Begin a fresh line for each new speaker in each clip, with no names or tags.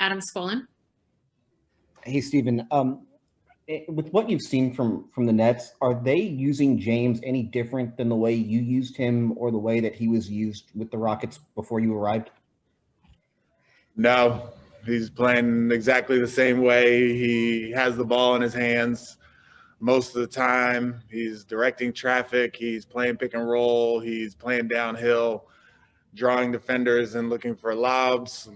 Adam Spolin.
Hey, Stephen. With what you've seen from the Nets, are they using James any different than the way you used him or the way that he was used with the Rockets before you arrived?
No, he's playing exactly the same way. He has the ball in his hands most of the time. He's directing traffic. He's playing pick and roll. He's playing downhill, drawing defenders and looking for lobs,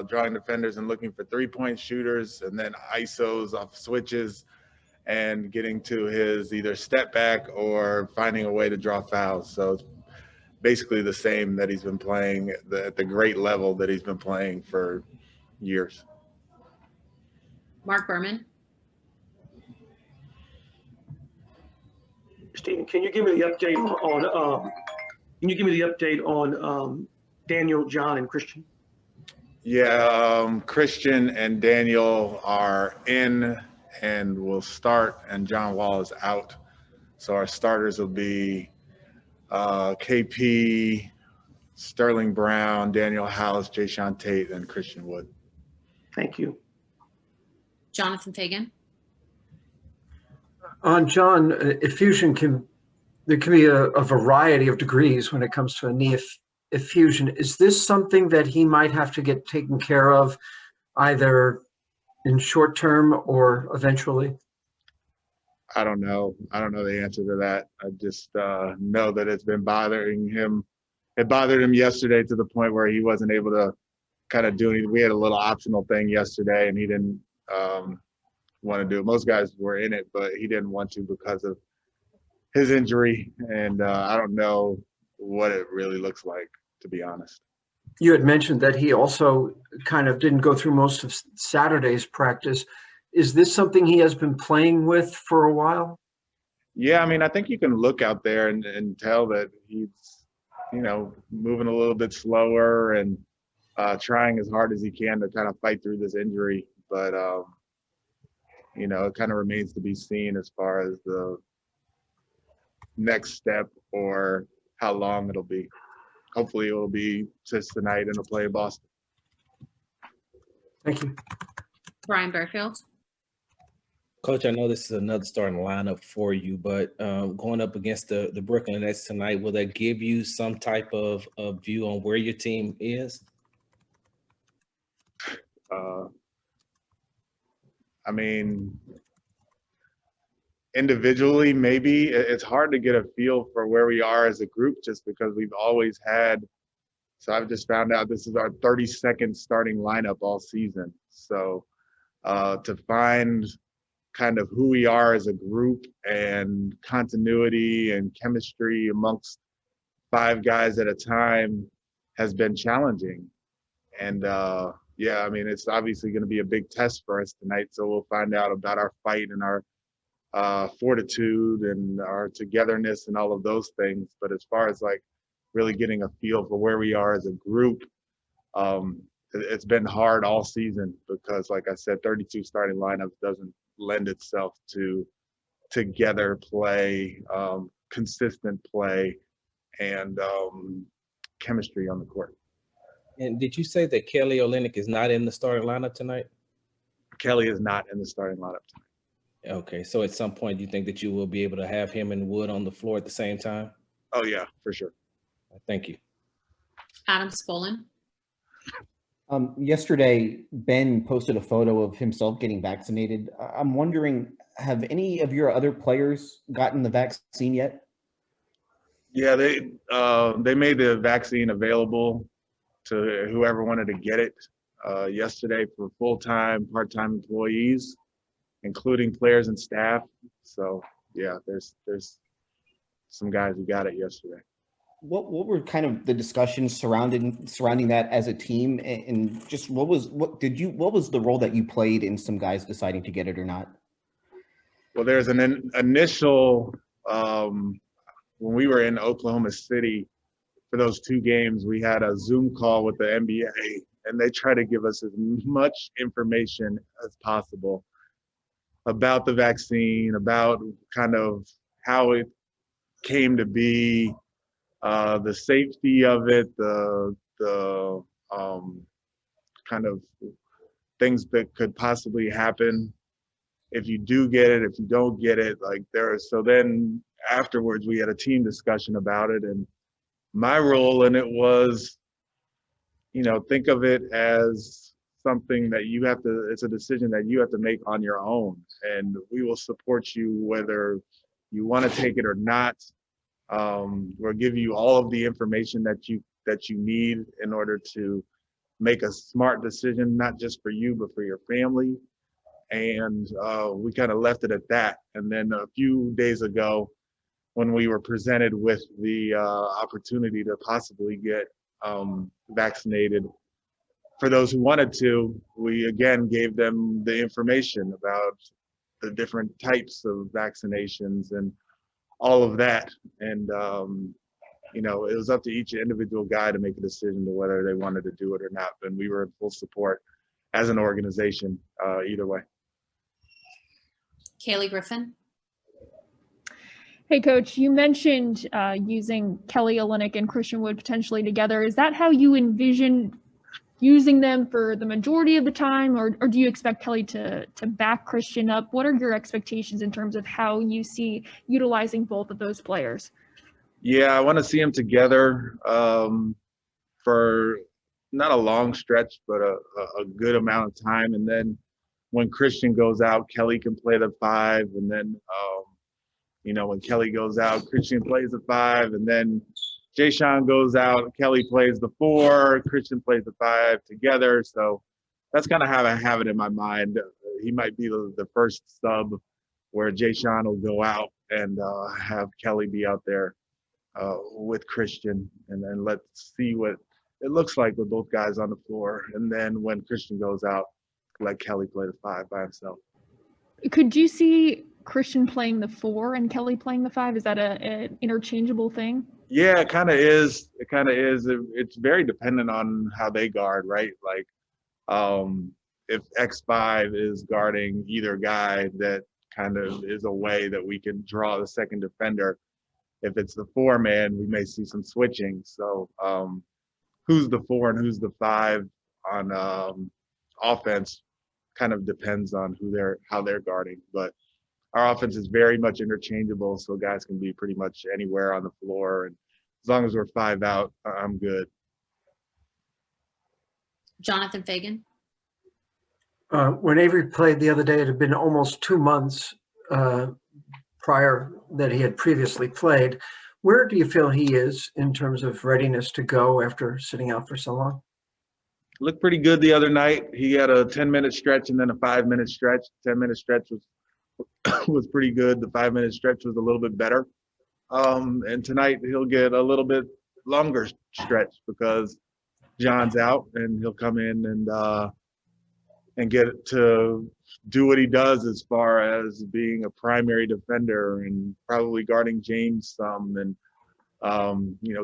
drawing defenders and looking for three-point shooters, and then ISOs off switches and getting to his either step back or finding a way to draw fouls. So it's basically the same that he's been playing at the great level that he's been playing for years.
Mark Berman.
Stephen, can you give me the update on Danuel, John, and Christian?
Yeah, Christian and Daniel are in and will start, and John Wall is out. So our starters will be KP, Sterling Brown, Danuel House, Jae'Sean Tate, and Christian Wood.
Thank you.
Jonathan Fagan.
On John, effusion can be a variety of degrees when it comes to a knee effusion. Is this something that he might have to get taken care of either in short term or eventually?
I don't know. I don't know the answer to that. I just know that it's been bothering him. It bothered him yesterday to the point where he wasn't able to kind of do anything. We had a little optional thing yesterday, and he didn't want to do it. Most guys were in it, but he didn't want to because of his injury. And I don't know what it really looks like, to be honest.
You had mentioned that he also kind of didn't go through most of Saturday's practice. Is this something he has been playing with for a while?
Yeah, I mean, I think you can look out there and tell that he's, moving a little bit slower and trying as hard as he can to kind of fight through this injury. But, it kind of remains to be seen as far as the next step or how long it'll be. Hopefully it will be just tonight and he'll play in Boston.
Thank you.
Brian Burfield.
Coach, I know this is another starting lineup for you, but going up against the Brooklyn Nets tonight, will that give you some type of view on where your team is?
I mean, individually, maybe. It's hard to get a feel for where we are as a group just because we've always had. So I've just found out this is our 32nd starting lineup all season. So to find kind of who we are as a group and continuity and chemistry amongst 5 guys at a time has been challenging. And I mean, it's obviously going to be a big test for us tonight. So we'll find out about our fight and our fortitude and our togetherness and all of those things. But as far as like really getting a feel for where we are as a group, it's been hard all season because, like I said, 32 starting lineups doesn't lend itself to together play, consistent play, and chemistry on the court.
And did you say that Kelly Olynyk is not in the starting lineup tonight?
Kelly is not in the starting lineup tonight.
Okay, so at some point, do you think that you will be able to have him and Wood on the floor at the same time?
Oh, yeah, for sure.
Thank you.
Adam Spolin.
Yesterday, Ben posted a photo of himself getting vaccinated. I'm wondering, have any of your other players gotten the vaccine yet?
Yeah, they made the vaccine available to whoever wanted to get it yesterday for full-time, part-time employees, including players and staff. So yeah, there's some guys who got it yesterday.
What were kind of the discussions surrounding that as a team, and just what was the role that you played in some guys deciding to get it or not?
Well, there's an initial when we were in Oklahoma City for those 2 games, we had a Zoom call with the NBA, and they try to give us as much information as possible about the vaccine, about kind of how it came to be, the safety of it, the kind of things that could possibly happen if you do get it, if you don't get it, like so then afterwards we had a team discussion about it, and my role in it was, think of it as something that it's a decision that you have to make on your own, and we will support you whether you want to take it or not. We'll give you all of the information that you need in order to make a smart decision, not just for you, but for your family. And we kind of left it at that. And then a few days ago, when we were presented with the opportunity to possibly get vaccinated, for those who wanted to, we again gave them the information about the different types of vaccinations and all of that. And it was up to each individual guy to make a decision to whether they wanted to do it or not. And we were in full support as an organization, either way.
Kaylee Griffin.
Hey, Coach, you mentioned using Kelly Olynyk and Christian Wood potentially together. Is that how you envision using them for the majority of the time, or do you expect Kelly to back Christian up? What are your expectations in terms of how you see utilizing both of those players?
Yeah, I want to see them together for not a long stretch, but a good amount of time. And then when Christian goes out, Kelly can play the 5. And then, when Kelly goes out, Christian plays the 5. And then Jae'Sean goes out, Kelly plays the 4, Christian plays the 5 together. So that's kind of how I have it in my mind. He might be the first sub where Jae'Sean will go out and have Kelly be out there with Christian, and then let's see what it looks like with both guys on the floor. And then when Christian goes out, let Kelly play the 5 by himself. Could
you see Christian playing the 4 and Kelly playing the 5? Is that an interchangeable thing?
Yeah, it kind of is. It's very dependent on how they guard, right? Like, if X5 is guarding either guy, that kind of is a way that we can draw the second defender. If it's the 4-man, we may see some switching. So who's the 4 and who's the 5 on offense kind of depends on how they're guarding. But our offense is very much interchangeable, so guys can be pretty much anywhere on the floor. And as long as we're 5 out, I'm good.
Jonathan Fagan.
When Avery played the other day, it had been almost 2 months prior that he had previously played. Where do you feel he is in terms of readiness to go after sitting out for so long?
Looked pretty good the other night. He had a 10-minute stretch and then a 5-minute stretch. 10-minute stretch was pretty good. The 5-minute stretch was a little bit better. And tonight he'll get a little bit longer stretch because John's out, and he'll come in and get to do what he does as far as being a primary defender and probably guarding James some and,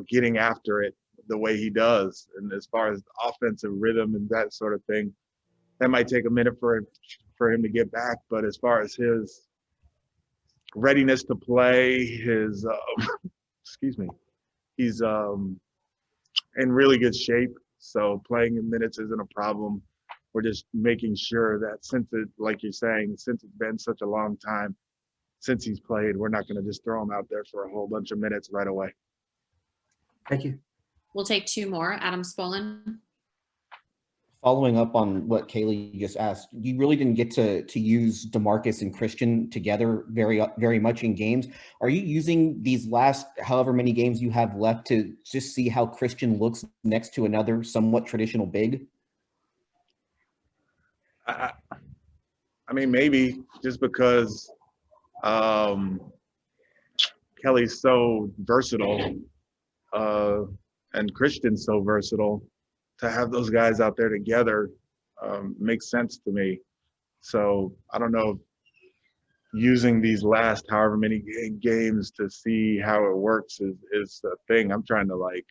getting after it the way he does. And as far as offensive rhythm and that sort of thing, that might take a minute for him to get back. But as far as his readiness to play, his he's in really good shape. So playing in minutes isn't a problem. We're just making sure that like you're saying, since it's been such a long time since he's played, we're not going to just throw him out there for a whole bunch of minutes right away.
Thank you.
We'll take 2 more. Adam Spolin.
Following up on what Kaylee just asked, you really didn't get to use DeMarcus and Christian together very much in games. Are you using these last however many games you have left to just see how Christian looks next to another somewhat traditional big?
I mean, maybe just because Kelly's so versatile and Christian's so versatile, to have those guys out there together makes sense to me. So I don't know if using these last however many games to see how it works is a thing. I'm trying to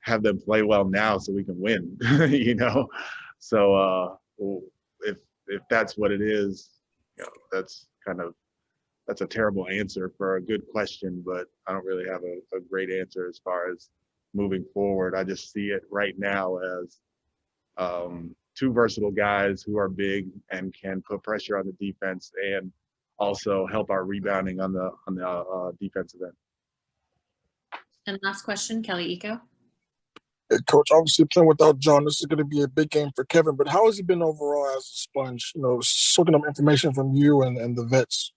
have them play well now so we can win, So if that's what it is, that's a terrible answer for a good question, but I don't really have a great answer as far as moving forward. I just see it right now as two versatile guys who are big and can put pressure on the defense and also help our rebounding on the defensive end.
And last question, Kelly Eco.
Hey, Coach, obviously playing without John, this is going to be a big game for Kevin, but how has he been overall as a sponge, soaking up information from you and the vets?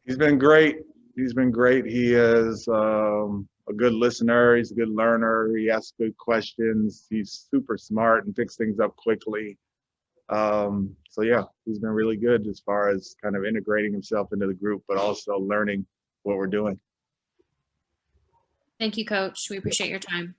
He's been great. He's been great. He is a good listener. He's a good learner. He asks good questions. He's super smart and picks things up quickly. So yeah, he's been really good as far as kind of integrating himself into the group, but also learning what we're doing.
Thank you, Coach. We appreciate your time.